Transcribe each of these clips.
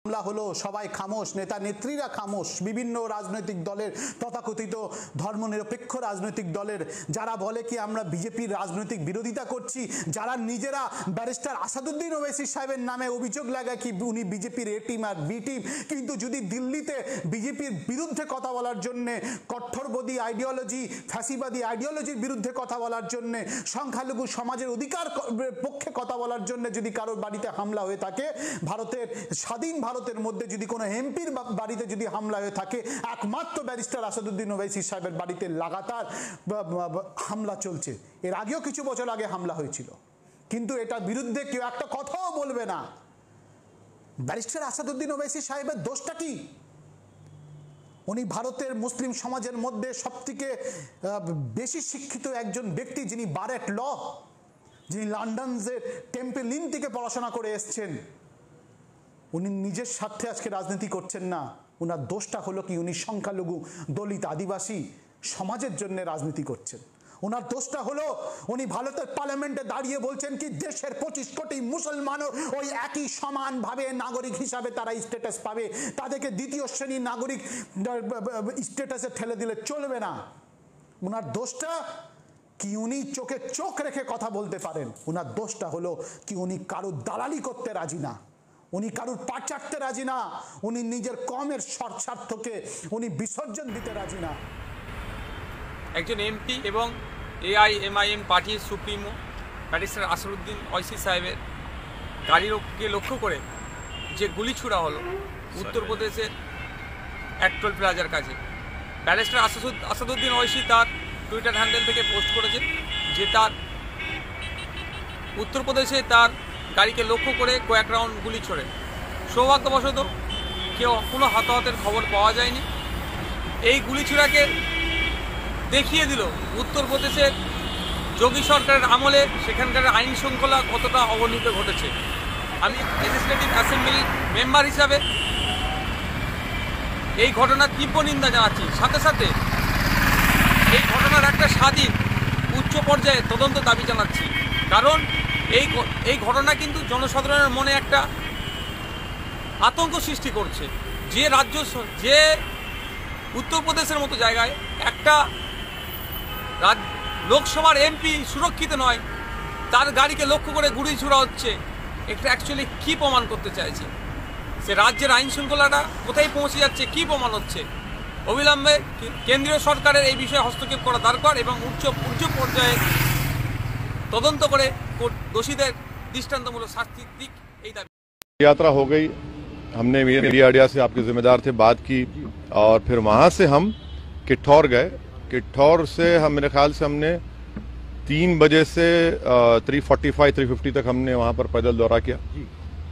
হামলা হলো, সবাই খামোশ, নেতা নেত্রীরা খামোশ, বিভিন্ন রাজনৈতিক দলের তথাকথিত ধর্মনিরপেক্ষ রাজনৈতিক দলের যারা বলে কি আমরা বিজেপির রাজনৈতিক বিরোধিতা করছি, যারা নিজেরা ব্যারিস্টার আসাদুদ্দিন ওয়াইসি সাহেবের নামে অভিযোগ লাগায় কি উনি বিজেপির এ টিম আর বি টিম, কিন্তু যদি দিল্লিতে বিজেপির বিরুদ্ধে কথা বলার জন্যে, কট্টরবাদী আইডিওলজি, ফ্যাসিবাদী আইডিওলজির বিরুদ্ধে কথা বলার জন্যে, সংখ্যালঘু সমাজের অধিকার পক্ষে কথা বলার জন্য যদি কারোর বাড়িতে হামলা হয়ে থাকে, ভারতের স্বাধীন ভারতের মধ্যে যদি কোনো এমপির বাড়িতে যদি হামলা হয়ে থাকে, একমাত্র ব্যারিস্টার আসাদুদ্দিন ওয়াইসি সাহেবের বাড়িতে লাগাতার হামলা চলছে। এর আগেও কিছু বছর আগে হামলা হয়েছিল, কিন্তু এটার বিরুদ্ধে কেউ একটা কথাও বলবে না। ব্যারিস্টার আসাদুদ্দিন ওয়াইসি সাহেবের দোষটা কি? উনি ভারতের মুসলিম সমাজের মধ্যে সবথেকে বেশি শিক্ষিত একজন ব্যক্তি, যিনি বারেট ল, যিনি লন্ডনের টেম্পল ইন থেকে পড়াশোনা করে এসছেন। উনি নিজের স্বার্থে আজকে রাজনীতি করছেন না। ওনার দোষটা হলো কি উনি সংখ্যালঘু, দলিত, আদিবাসী সমাজের জন্য রাজনীতি করছেন। ওনার দোষটা হলো উনি ভারতের পার্লামেন্টে দাঁড়িয়ে বলছেন কি দেশের 25 কোটি মুসলমানও ওই একই সমানভাবে নাগরিক হিসাবে তারা স্ট্যাটাস পাবে, তাদেরকে দ্বিতীয় শ্রেণীর নাগরিক স্ট্যাটাসে ঠেলে দিলে চলবে না। ওনার দোষটা কি উনি চোখে চোখ রেখে কথা বলতে পারেন। ওনার দোষটা হলো কি উনি কারো দালালি করতে রাজি না, উনি কারুর পা চাটতে রাজি না, উনি নিজের কমের স্বার্থকে উনি বিসর্জন দিতে রাজি না। একজন এমপি এবং এআইএমআইএম পার্টির সুপ্রিমো ব্যারিস্টার আসাদুদ্দিন ওয়াইসি সাহেবের গাড়িকে লক্ষ্য করে যে গুলি ছোড়া হলো উত্তরপ্রদেশের অ্যাটল প্লাজার কাছে, ব্যারিস্টার আসাদুদ্দিন ওয়াইসি তার টুইটার হ্যান্ডেল থেকে পোস্ট করেছেন যে তার উত্তরপ্রদেশে তার গাড়িকে লক্ষ্য করে কয়েক রাউন্ড গুলি ছোড়ে। সৌভাগ্যবশত কেউ কোনো হতাহতের খবর পাওয়া যায়নি। এই গুলি ছোড়াকে দেখিয়ে দিল উত্তরপ্রদেশের যোগী সরকারের আমলে সেখানকার আইন শৃঙ্খলা কতটা অবনতি ঘটেছে। আমি লেজিসলেটিভ অ্যাসেম্বলি মেম্বার হিসাবে এই ঘটনার তীব্র নিন্দা জানাচ্ছি। সাথে সাথে এই ঘটনার একটা স্বাধীন উচ্চ পর্যায়ে তদন্ত দাবি জানাচ্ছি, কারণ এই ঘটনা কিন্তু জনসাধারণের মনে একটা আতঙ্ক সৃষ্টি করছে। যে উত্তরপ্রদেশের মতো জায়গায় একটা লোকসভার এমপি সুরক্ষিত নয়, তার গাড়িকে লক্ষ্য করে গুলি ছোড়া হচ্ছে, এটা অ্যাকচুয়ালি কী প্রমাণ করতে চাইছে? সে রাজ্যের আইন শৃঙ্খলাটা কোথায় পৌঁছে যাচ্ছে, কী প্রমাণ হচ্ছে? অবিলম্বে কেন্দ্রীয় সরকারের এই বিষয়ে হস্তক্ষেপ করা দরকার এবং উচ্চ পর্যায়ে তদন্ত করে দোষীদের দৃষ্টান্তমূলক শাস্তি দিক, এই দাবি। यात्रा हो गई, हमने मीडिया से आपके जिम्मेदार थे बात की, और फिर वहाँ से हम किठौर गए। किठौर से मेरे ख्याल से हमने 3 बजे से 3:45-3:50 तक हमने वहाँ पर पैदल दौरा किया।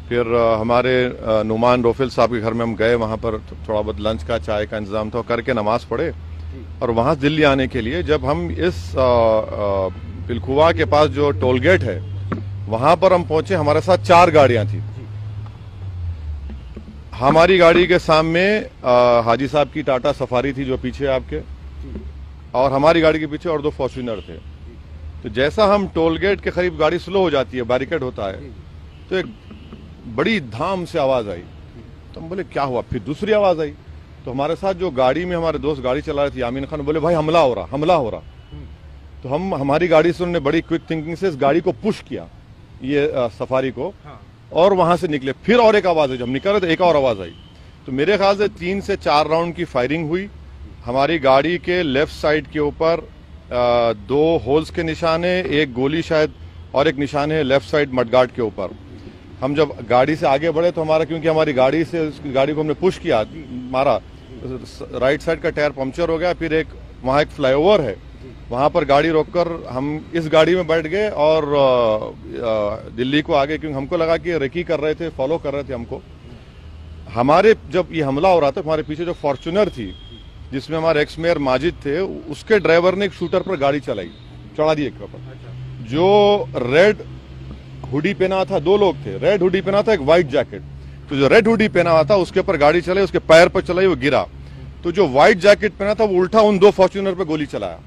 फिर हमारे नुमान रोफिल साहब के घर में हम गए, वहाँ पर थोड़ा बहुत लंच का, चाय का इंतजाम था, करके नमाज पढ़े, और वहाँ दिल्ली आने के लिए जब हम इस पिलखुवा के पास जो टोल गेट है वहाँ पर हम पहुंचे, हमारे साथ 4 गाड़ियां थी। हमारी गाड़ी के सामने हाजी साहब की टाटा सफारी थी जो पीछे आपके, और हमारी गाड़ी के पीछे और 2 फॉर्च्यूनर थे। तो जैसा हम टोल गेट के करीब गाड़ी स्लो हो जाती है, बैरिकेड होता है, तो एक बड़ी धाम से आवाज आई। तो हम बोले क्या हुआ? फिर दूसरी आवाज आई, तो हमारे साथ जो गाड़ी में हमारे दोस्त गाड़ी चला रहे थे यामीन खान, बोले भाई हमला हो रहा। तो हमारी गाड़ी से उन्होंने बड़ी क्विक थिंकिंग से इस गाड़ी को पुश किया, ये सफारी को, और वहां से निकले। फिर और एक आवाज आई, जब निकल रहे थे एक और आवाज आई। तो मेरे ख्याल से 3 से 4 राउंड की फायरिंग हुई। हमारी गाड़ी के लेफ्ट साइड के ऊपर 2 होल्स के निशान है, एक गोली शायद, और एक निशान है लेफ्ट साइड मडगार्ड के ऊपर। हम जब गाड़ी से आगे बढ़े तो क्योंकि हमारी गाड़ी को हमने पुश किया, मारा, राइट साइड का टायर पंक्चर हो गया। फिर वहाँ एक फ्लाईओवर है, वहां पर गाड़ी रोककर हम इस गाड़ी में बैठ गए और दिल्ली को आगे, क्योंकि हमको लगा कि रेकी कर रहे थे, फॉलो कर रहे थे हमको। हमारे जब ये हमला हो रहा था, हमारे पीछे जो फॉर्च्यूनर थी जिसमें हमारे एक्स मेयर माजिद थे, उसके ड्राइवर ने एक शूटर पर गाड़ी चढ़ा दी एक ऊपर। जो रेड हुडी पहना था, 2 लोग थे, रेड हुडी पहना था, एक व्हाइट जैकेट। तो जो रेड हुडी पहना हुआ था उसके ऊपर गाड़ी चलाई, उसके पैर पर चलाई, वो गिरा। तो जो व्हाइट जैकेट पहना था वो उल्टा उन 2 फॉर्च्यूनर पर गोली चलाया।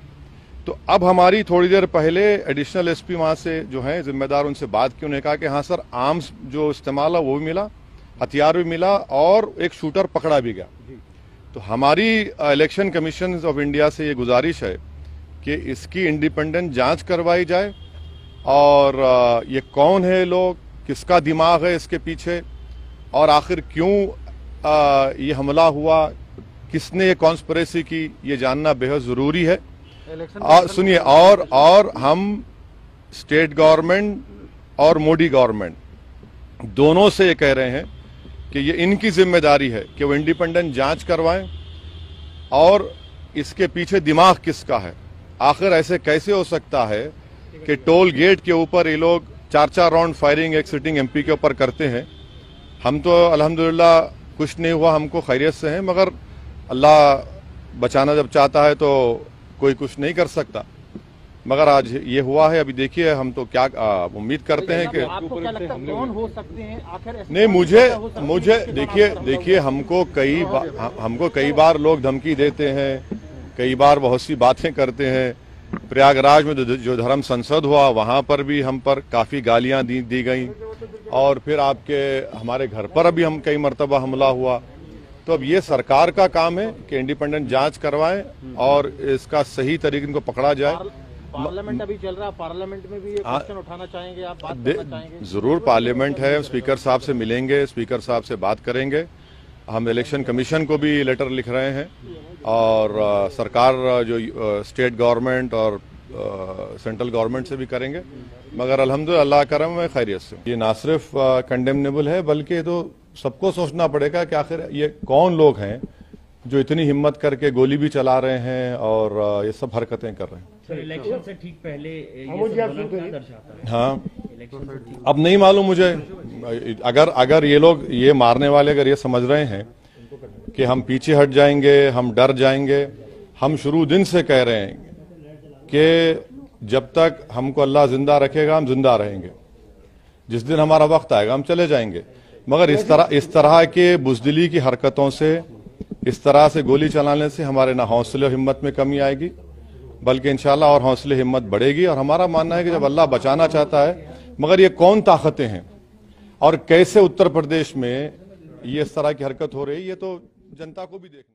तो अब हमारी थोड़ी देर पहले एडिशनल एसपी वहां से जो है जिम्मेदार, उनसे बात की, उन्होंने कहा कि हाँ सर, आर्म्स जो इस्तेमाल है वो भी मिला, हथियार भी मिला और एक शूटर पकड़ा भी गया। तो हमारी इलेक्शन कमीशन ऑफ इंडिया से ये गुजारिश है कि इसकी इंडिपेंडेंट जांच करवाई जाए और ये कौन है लोग, किसका दिमाग है इसके पीछे और आखिर क्यों ये हमला हुआ, किसने ये कॉन्स्पिरेसी की, ये जानना बेहद जरूरी है। और सुनिए, और हम स्टेट गवर्नमेंट और मोदी गवर्नमेंट दोनों से ये कह रहे हैं कि ये इनकी जिम्मेदारी है कि वो इंडिपेंडेंट जांच करवाएं और इसके पीछे दिमाग किसका है। आखिर ऐसे कैसे हो सकता है कि टोल गेट के ऊपर ये लोग 4-4 राउंड फायरिंग एक सिटिंग एमपी के ऊपर करते हैं। हम तो अल्हम्दुलिल्लाह कुछ नहीं हुआ, हमको खैरियत से हैं, मगर अल्लाह बचाना जब चाहता है तो कोई कुछ नहीं कर सकता। मगर आज ये हुआ है, अभी देखिए हम तो क्या उम्मीद करते हैं कि आपको क्या लगता है कौन हो सकते हैं आखिर? नहीं, मुझे देखिए हमको कई बार लोग धमकी देते हैं, कई बार बहुत सी बातें करते हैं। प्रयागराज में जो धर्म संसद हुआ वहां पर भी हम पर काफी गालियां दी गई और फिर हमारे घर पर अभी हम कई मर्तबा हमला हुआ। तो अब ये सरकार का काम है कि इंडिपेंडेंट जांच करवाएं और इसका सही तरीके इनको पकड़ा जाए। पार्लियामेंट अभी चल रहा है, पार्लियामेंट में भी ये क्वेश्चन उठाना चाहेंगे आप, बात करना चाहेंगे? जरूर, पार्लियामेंट है, स्पीकर साहब से मिलेंगे, स्पीकर साहब से बात करेंगे। हम इलेक्शन कमीशन को भी लेटर लिख रहे हैं और सरकार जो स्टेट गवर्नमेंट और सेंट्रल गवर्नमेंट से भी करेंगे। मगर अल्हम्दुलिल्लाह अल्लाह करम में खैरियत से। ये ना सिर्फ कंडेमनेबल है बल्कि तो सबको सोचना पड़ेगा कि आखिर ये कौन लोग हैं जो इतनी हिम्मत करके गोली भी चला रहे हैं और ये सब हरकतें कर रहे हैं। सर, इलेक्शन से ठीक पहले ये संबोधन क्या दर्शाता है? हाँ, इलेक्शन से ठीक अब नहीं मालूम मुझे। अगर ये लोग, ये मारने वाले अगर ये समझ रहे हैं कि हम पीछे हट जाएंगे, हम डर जाएंगे, हम शुरू दिन से कह रहे हैं कि जब तक हमको अल्लाह जिंदा रखेगा हम जिंदा रहेंगे, जिस दिन हमारा वक्त आएगा हम चले जाएंगे। मगर इस तरह के बुज़दिली की हरकतों से, इस तरह से गोली चलाने से हमारे ना हौसले और हिम्मत में कमी आएगी, बल्कि इंशाल्लाह और हौसले हिम्मत बढ़ेगी। और हमारा मानना है कि जब अल्लाह बचाना चाहता है, मगर ये कौन ताकतें हैं और कैसे उत्तर प्रदेश में ये इस तरह की हरकत हो रही है, ये तो जनता को भी देखना।